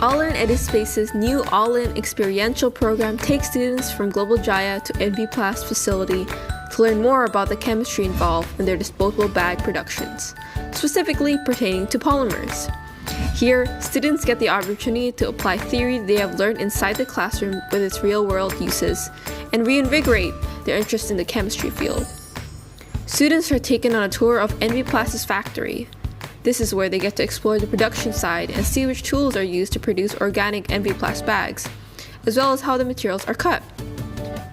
ALL-in Eduspace's new ALL-in Experiential Program takes students from Global Jaya to Enviplast facility to learn more about the chemistry involved in their disposable bag productions, specifically pertaining to polymers. Here, students get the opportunity to apply theory they have learned inside the classroom with its real-world uses and reinvigorate their interest in the chemistry field. Students are taken on a tour of Enviplast's factory. This is where they get to explore the production side and see which tools are used to produce organic Enviplast bags, as well as how the materials are cut.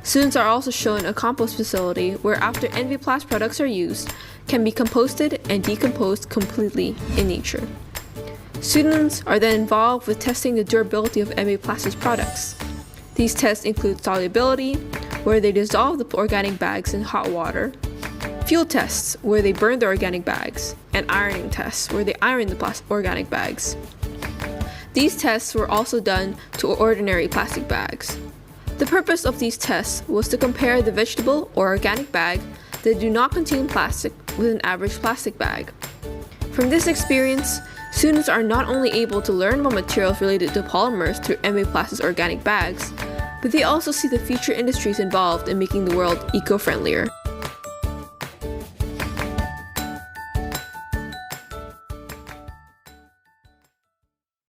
Students are also shown a compost facility where after Enviplast products are used, can be composted and decomposed completely in nature. Students are then involved with testing the durability of Enviplast's products. These tests include solubility, where they dissolve the organic bags in hot water, field tests, where they burn the organic bags, and ironing tests, where they iron the organic bags. These tests were also done to ordinary plastic bags. The purpose of these tests was to compare the vegetable or organic bag that do not contain plastic with an average plastic bag. From this experience, students are not only able to learn about materials related to polymers through Enviplast's organic bags, but they also see the future industries involved in making the world eco-friendlier.